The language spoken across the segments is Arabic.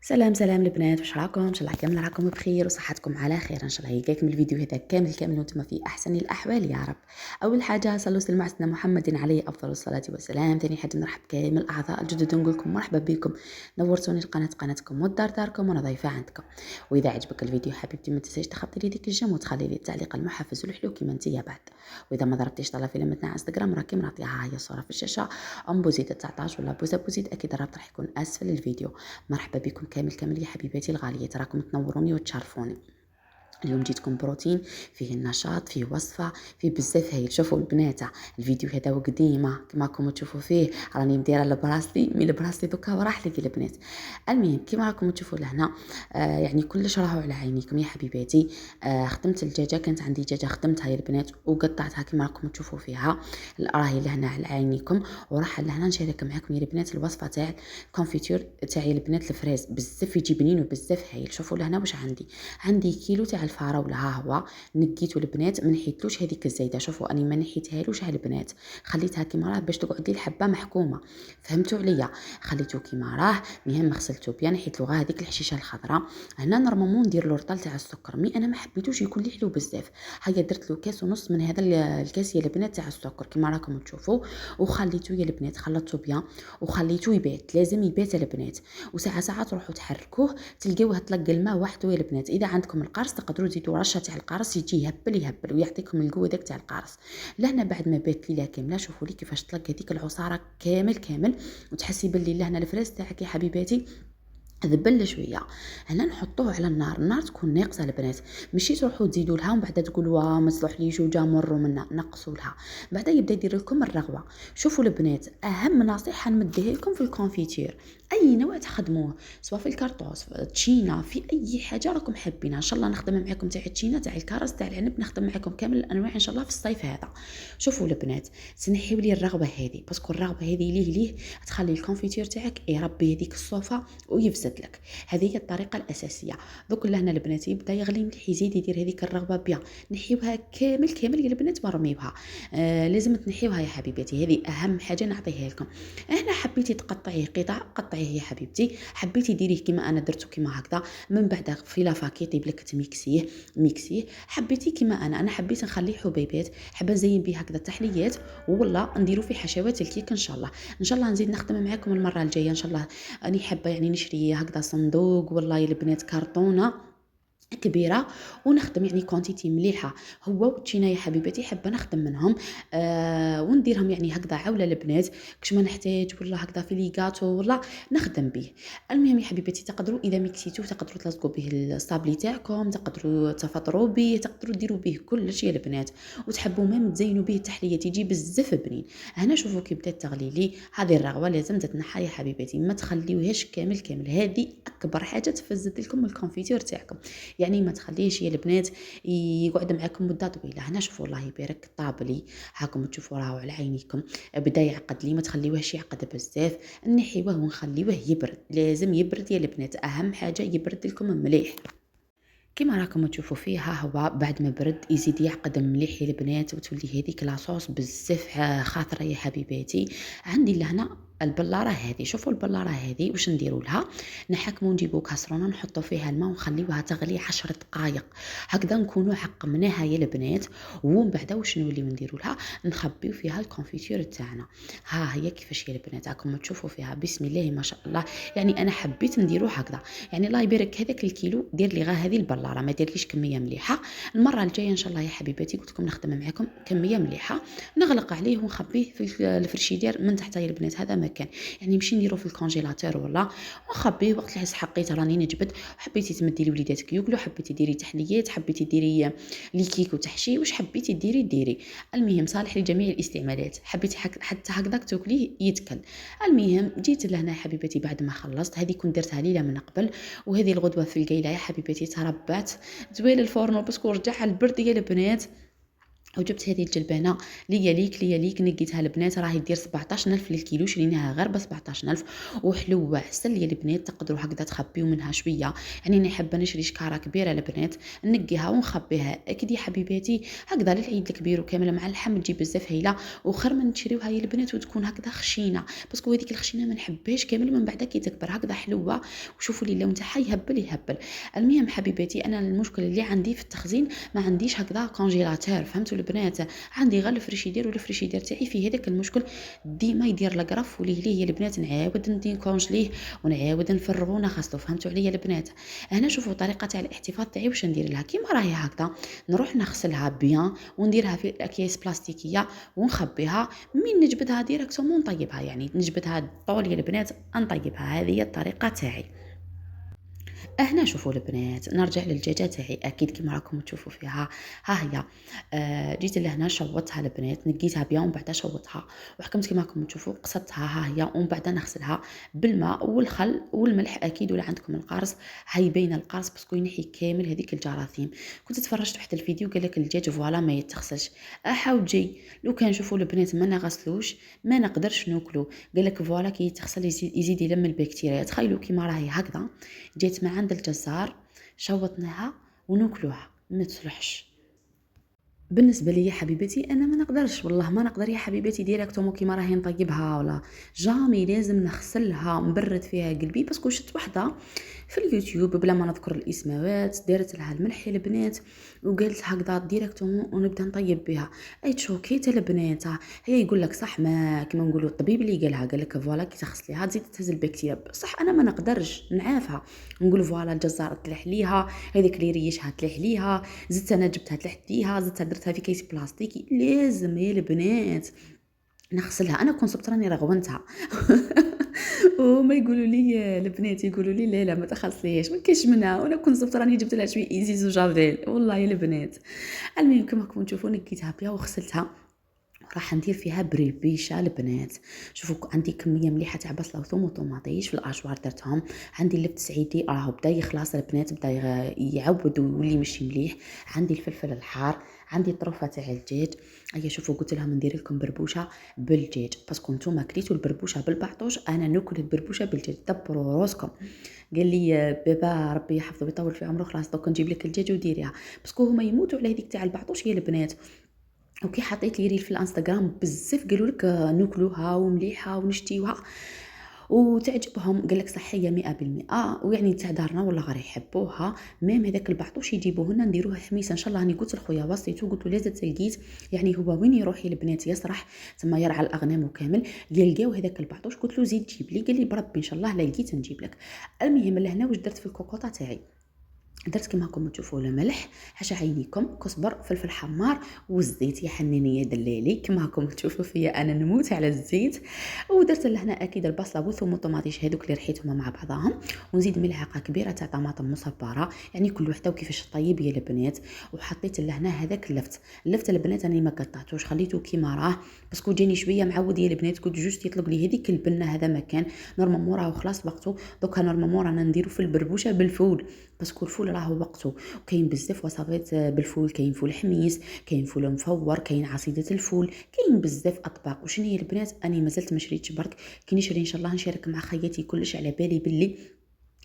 سلام سلام البنات، واش راكم؟ ان شاء الله كامل راكم بخير وصحتكم على خير. ان شاء الله يجيكم الفيديو هذا كامل وانتم في احسن الاحوال يا رب. اول حاجه صلوا سلموا على سيدنا محمد عليه افضل الصلاه والسلام. ثاني حاجه نرحب كامل الاعضاء الجدد ونقول لكم مرحبا بكم، نورتوني القناه قناتكم والدار داركم وانا ضيفه عندكم. واذا عجبك الفيديو حبيبتي ما تنساش تخطي لي ديك الجيم وتخلي لي التعليق المحفز والحلو كيما انت يا بعد. واذا ما ضربتيش طاله في لمتنا على انستغرام راكي منعطيها هي الصوره في الشاشه ام بوزيد 19 ولا بوزيد، اكيد الرابط راح يكون اسفل الفيديو. مرحبا بكم كامل يا حبيباتي الغاليات، راكم تنوروني وتشرفوني. اليوم جيتكم بروتين فيه النشاط، فيه وصفه، فيه بزاف هايل. شوفوا البنات الفيديو هذا وقديمه كما راكم تشوفوا فيه راني مديره لبراستي لبراستي دوكا وراح لي البنات. المهم كما راكم تشوفوا لهنا يعني كلش راهو على عينيكم يا حبيباتي. خدمت الدجاجه، كانت عندي دجاجه خدمتها يا البنات وقطعتها كما راكم تشوفوا فيها، راهي لهنا على عينيكم. وراح لهنا نشارك معكم يا البنات الوصفه تاع الكونفيتور تاعي البنات الفريز، بزاف يجي بنين وبزاف هايل. شوفوا لهنا واش عندي كيلو تاع الفراوله، ها هو نقيتو البنات، ما نحيتلوش هذيك الزايده. شوفوا اني ما نحيتهالوش البنات، خليتها كيما راه باش تقعد لي الحبه محكومه، فهمتوا عليا؟ خليته كيما راه. مهم غسلته بيان، نحيت له غير هذيك الحشيشه الخضراء. هنا نورمالمون ندير له رطل تاع السكر، مي انا ما حبيتوش يكون لي حلو بزاف. هيا درت له كاس ونص من هذا الكاس يا البنات تاع السكر كيما راكم تشوفوا. وخليته يا البنات، خلطته بيان وخليته يبات، لازم يبات البنات. وساعه تروحوا تحركوه تلقاوه طلق الماء وحده يا البنات. اذا عندكم القرص تقدروا تزيدوا رشه تاع القرص يجي يهبل ويعطيكم القوه داك تاع القرص. لهنا بعد ما بات ليله كامله شوفوا لي كيفاش طلق هذيك العصاره كامل وتحسي باللي لهنا الفراس تاعك يا حبيباتي ذبل شويه. هنا نحطوه على النار تكون ناقصه البنات، ماشي تروحوا تزيدوا لها ومن بعد تقولوا ما تصلحليش وجا مروا منا، نقصوا لها بعد يبدا يدير لكم الرغوه. شوفوا البنات اهم نصيحه نمديها لكم في الكونفيتير، اي نوع تخدموه سواء في الكارطوس في التشينا في اي حاجه راكم حابينها. ان شاء الله نخدم معكم تاع التشينا تاع الكرز تاع العنب، نخدم معكم كامل الانواع ان شاء الله في الصيف هذا. شوفوا البنات تنحيو لي الرغوه هذه، باسكو الرغوه هذه ليه تخلي الكونفيتير تاعك يربي هذيك الصوفه ويفسد لك. هذه هي الطريقه الاساسيه. دوك لهنا البنات يبدا يغلي مليح، يزيد يدير هذيك الرغبه بيان. نحيوها كامل يا البنات ورميوها. لازم تنحيوها يا حبيباتي، هذه اهم حاجه نعطيها لكم. هنا حبيتي تقطعيه قطع قطعيه يا حبيبتي، حبيتي ديريه كيما انا درتو كيما هكذا، من بعد في لافاكي طيب لك ميكسيه. حبيتي كيما انا حبيت نخليه حبيبات، حابه نزين به هكذا التحليات والله نديرو في حشوات الكيك ان شاء الله. ان شاء الله نزيد نخدم معكم المره الجايه ان شاء الله. اني حابه يعني نشري هكذا صندوق والله يا البنات كرتونه كبيره ونخدم يعني كونتيتي مليحه. هو والتشينا يا حبيبتي حابه نخدم منهم ونديرهم يعني هكذا عوله البنات كش ما نحتاج، ولا هكذا في ليغاتو ولا نخدم به. المهم يا حبيبتي تقدروا اذا ميكسيتو تقدروا تلصقوا به الصابلي تاعكم، تقدروا تفطروا به، تقدروا ديروا به كل شيء البنات. وتحبوا ميم تزينوا به التحليه تيجي بزاف بنين. هنا شوفوا كي بدات تغلي لي هذه الرغوه لازم تتنحى يا حبيبتي، ما تخليوهاش كامل. هذه اكبر حاجه تفزت لكم الكونفيتور تاعكم، يعني ما تخليش يا البنات يقعد معكم مده طويله. هنا شوفوا الله يبارك طابلي، هاكم تشوفوا راهو على عينيكم بدا يعقد لي، ما تخليوهش يعقد بزاف، نحيوه ونخليوه يبرد. لازم يبرد يا البنات، اهم حاجه يبرد لكم مليح. كيما راكم تشوفوا فيه ها هو بعد ما برد يزيد يعقد مليح يا البنات وتولي هذيك لاصوص بزاف خاطره يا حبيباتي. عندي لهنا البلاره هذه، شوفوا البلاره هذه واش نديروا لها، نحكموا نجيبوا كاسرونه نحطوا فيها الماء ونخليوها تغلي 10 دقائق هكذا، نكونوا عقمناها يا البنات. ومن بعد واش نوليو نديروا لها، نخبيو فيها الكونفيتور تاعنا. ها هي كيفاش يا البنات راكم تشوفوا فيها بسم الله ما شاء الله. يعني انا حبيت نديرو هكذا، يعني الله يبارك هذاك الكيلو دير لي غير هذه البلاره، ما ديرليش كميه مليحه. المره الجايه ان شاء الله يا حبيباتي قلت لكم نخدم معكم كميه مليحه، نغلق عليه ونخبيه في الفريشيدير من تحت يا البنات. هذا مكان يعني ماشي نديرو في الكونجيلاتور ولا، ونخبيه وقت اللي حقيت راني نجبد. حبيتي تمدي لوليداتك ياكلوا، حبيتي ديري تحليات، حبيتي ديري لي كيك وتحشي، واش حبيتي ديري. المهم صالح لجميع الاستعمالات، حبيتي حتى هكذاك تاكليه يتكل. المهم جيت لهنا يا حبيبتي بعد ما خلصت، هذه كنت درتها ليله من قبل، وهذه الغدوه في القيله يا حبيبتي تربات زويل الفورنو باسكو رجع البرد يا البنات وجبت هذه الجلبانه ليا ليك نقيتها البنات راهي دير 17000 للكيلو، شريناها غير ب 17000 وحلوه عسل يا البنات. تقدروا هكذا تخبيو منها شويه، يعني انا حابه نشري شكاره كبيره البنات نقيها ونخبيها. اكيد يا حبيباتي هكذا للعيد الكبير وكامل مع اللحم تجي بزاف هايله، وخير من تشريوها يا البنات وتكون هكذا خشينه، باسكو هذيك الخشينه ما نحبهاش كامل من بعد كي تكبر هكذا حلوه. وشوفوا لي اللون تاعها يهبل يهبل. المهم حبيباتي انا المشكل اللي عندي في التخزين ما عنديش هكذا كونجيلاتور، فهمتوا البنات؟ عندي غير الفريشيدير، والفريشيدير تاعي فيه هذاك المشكل ديما يدير القرف وليه يا البنات نعاود نديكونجليه ونعاود نفرغو ونغسلو. فهمتوا عليا البنات؟ هنا شوفوا الطريقه تاع الاحتفاظ تاعي واش ندير لها. كيما راهي هكذا نروح نغسلها بيان ونديرها في اكياس بلاستيكيه ونخبيها، من نجبدها ديريكتومون نطيبها، يعني نجبدها طول يا البنات نطيبها. هذه هي الطريقه تاعي. هنا شوفوا البنات نرجع للدجاجه تاعي اكيد كيما راكم تشوفوا فيها. ها هي جيت لهنا شوطتها البنات نقيتها بيان ومن بعد شوطها وحكمت كيما راكم تشوفوا قصتها. ها هي ومن بعد نغسلها بالماء والخل والملح اكيد، ولا عندكم القرص هاي باينه القرص باسكو ينحي كامل هذيك الجراثيم. كنت تفرجت واحد الفيديو قال لك الدجاج فوالا ما يتغسلش، احاول جاي لو كان شوفوا البنات ما نغسلوش ما نقدرش ناكلو. قال لك فوالا كي يتغسل يزيد يلم البكتيريا. تخيلوا كيما راهي هكذا جيت مع عند الجزار شوطناها وناكلوها ما تصلحش. بالنسبه لي يا حبيبتي انا ما نقدرش، والله ما نقدر يا حبيبتي ديريكتومون كيما راهي نطيبها ولا جامي، لازم نغسلها نبرد فيها قلبي. باسكو شفت وحده في اليوتيوب بلا ما نذكر الاسماوات دارت لها الملح البنات وقالت هكذا ديريكتومون ونبدا نطيب بها. اي تشوكيت البنات هي يقول لك صح ما كيما نقولوا الطبيب اللي قالها قال لك فوالا كي تغسليها تزيد تهز البكتيريا، بصح انا ما نقدرش نعافها. نقول فوالا الجزار طلح ليها هذيك اللي ريشها طلح ليها، زدت انا جبتها طلحت ليها، زدتها درتها في كيس بلاستيكي. لازم يا البنات نغسلها. انا كنت راني رغونتها وما يقولوا لي البنات يقولوا لي لا لا ما تخلصيهاش ما كاينش منها، وانا كنت راني جبت لها شويه ايزيز وجافيل والله يا البنات. المهم كما راكم تشوفوا نكيتها بها وغسلتها راح ندير فيها بريبيشه البنات. شوفوا عندي كميه مليحه تاع بصله وثوم وطوماطيش في الاشوار درتهم. عندي اللفت سعيدي راهو بدا يخلص البنات، بدا يعود ويولي ماشي مليح. عندي الفلفل الحار، عندي الطروفه تاع الدجاج. هيا شوفوا قلت لهم ندير لكم بربوشه بالدجاج باسكو نتوما كليتوا البربوشه بالبعطوش، انا ناكل البربوشه بالدجاج. دبروا راسكم. قال لي بابا ربي يحفظه ويطول في عمره خلاص دوك نجيب لك الدجاج وديريها، باسكو هما يموتوا على هذيك تاع البعطوش يا البنات. وكي حطيت لي ريل في الانستغرام بزاف قالوا لك ناكلوها ومليحه ونشتيوها وتعجبهم، قال لك صحيه 100%، ويعني تاع دارنا والله غير يحبوها. ميم هذاك البعطوش يجيبوه لنا نديروه حميصه ان شاء الله. راني قلت لخويا وصيتو قلت له لازم تلقيت يعني هو وين يروح البنات يسرح تما يرعى الاغنام وكامل يلقاو هذاك البعطوش. قلت له زيد جيب لي، قال لي بربي ان شاء الله لا لقيت نجيب لك. المهم لهنا واش درت في الكوكوطه تاعي، درت كيما راكم تشوفوا الملح حاشا عينيكم كزبر فلفل حمار والزيت يا حنيني يا دلالي كيما راكم تشوفوا فيا انا نموت على الزيت. ودرت لهنا اكيد البصله والثوم والطماطيش هذوك اللي رحيتهم مع بعضهم، ونزيد ملعقه كبيره تاع طماطم مصبره، يعني كل وحده وكيفاش طيب يا البنات. وحطيت لهنا هذاك اللفت البنات انا ما قطعتوش خليته كيما راه باسكو جاني شويه معود يا البنات، قلت جوست يطلق لي هذيك البنه هذا مكان نورمالمون راه خلاص وقته. دوكا نورمالمون رانا نديرو في البربوشه بالفول باسكو الفول راهو وقته. وكاين بزاف وصفات بالفول، كاين فول حميص، كاين فول مفور، كاين عصيده الفول، كاين بزاف اطباق. وشنو هي البنات اني مازلت ما شريتش برك، كي نشري ان شاء الله نشارك مع خياتي كلش على بالي باللي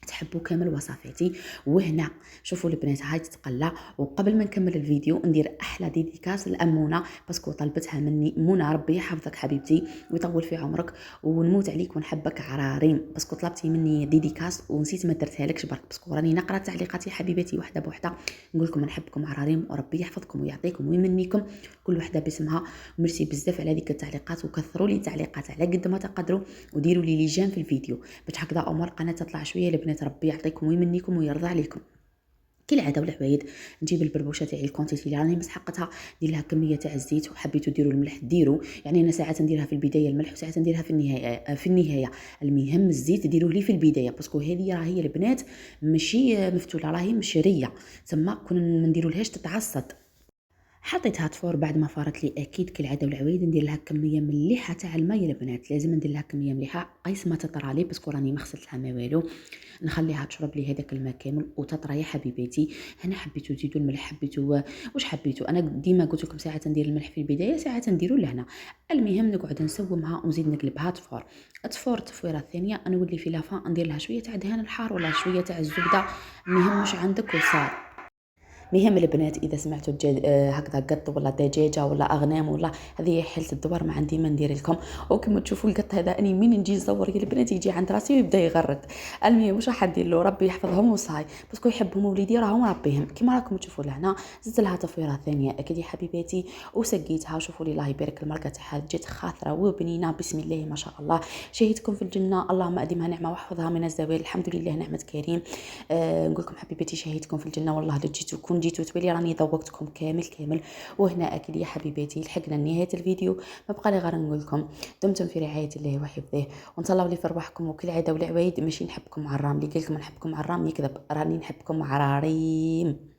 تحبوا كامل وصفاتي. وهنا شوفوا البنات هاي تتقلى. وقبل ما نكمل الفيديو ندير احلى ديديكاس لامونه باسكو طلبتها مني منى ربي يحفظك حبيبتي ويطول في عمرك ونموت عليك ونحبك عراريم، باسكو طلبتي مني ديديكاس ونسيت ما درتها لكش برك باسكو راني نقرا تعليقاتي حبيباتي وحده بوحده. نقول لكم نحبكم عراريم وربي يحفظكم ويعطيكم ويمنيكم كل وحده باسمها. ميرسي بزاف على هذيك التعليقات وكثروا لي تعليقات على قد ما تقدروا وديروا لي ليجان في الفيديو باش هكذا امور القناه تطلع شويه البنات. ربي يعطيكم ويمنيكم ويرضى عليكم. كالعاده والعوايد نجيب البربوشه تاعي الكونتيتي اللي راني مسحقتها ندير لها كميه تاع الزيت، وحبيتوا ديروا الملح ديروا، يعني انا ساعات نديرها في البدايه الملح وساعات نديرها في النهايه. المهم الزيت ديروه لي في البدايه باسكو هذه راهي البنات ماشي مفتوله راهي مشريه تما كون ما نديرولهاش تتعصد. حطيتها تفور بعد ما فارت لي اكيد كالعاده والعوايد ندير لها كميه مليحه تاع الماء يا البنات، لازم ندير لها كميه مليحه قيس ما تطرى باسكو راني ما غسلتها ما والو، نخليها تشرب لي هذاك الماء كامل وتطرى يا حبيباتي. هنا حبيتو تزيدوا الملح، حبيتو واش حبيتو، انا ديما قلت لكم ساعات ندير الملح في البدايه ساعات نديرو لهنا. المهم نقعد نسومها ونزيد نقلبها تفور التفويره الثانيه نولي في لافا ندير لها شويه تاع دهان الحار ولا شويه تاع الزبده، المهم واش عندك وصار. مهم البنات اذا سمعتوا الدجاج هكذا قط ولا دجاجه ولا اغنام ولا هذه حيله الدوار ما عندي ما ندير لكم. وكما تشوفوا القط هذا اني من نجي نصور يا البنات يجي عند راسي ويبدا يغرد. المهم واش راح ندير له، ربي يحفظهم وصاي باسكو يحبهم وليدي راهم ربيهم كيما راكم تشوفوا لهنا. زدت لها تفويره ثانيه اكيد يا حبيباتي وسقيتها. شوفوا لي الله يبارك المرقه تاعها جات خاطره وبنينه بسم الله ما شاء الله. شهيتكم في الجنه اللهم ادمها نعمه واحفظها من الزوال، الحمد لله نعمه كريم. نقول لكم حبيباتي شهيتكم في الجنه والله جيتوا كون جيتوا تولي راني ذوقتكم كامل. وهنا اكيد يا حبيباتي لحقنا لنهايه الفيديو، ما بقى لي غير نقول لكم دمتم في رعايه الله وحفظه ونتهلاو لي في رواحكم. وكل عاده والعوايد ماشي نحبكم عرام، اللي قال لكم نحبكم عرام يكذب، راني نحبكم عراريم.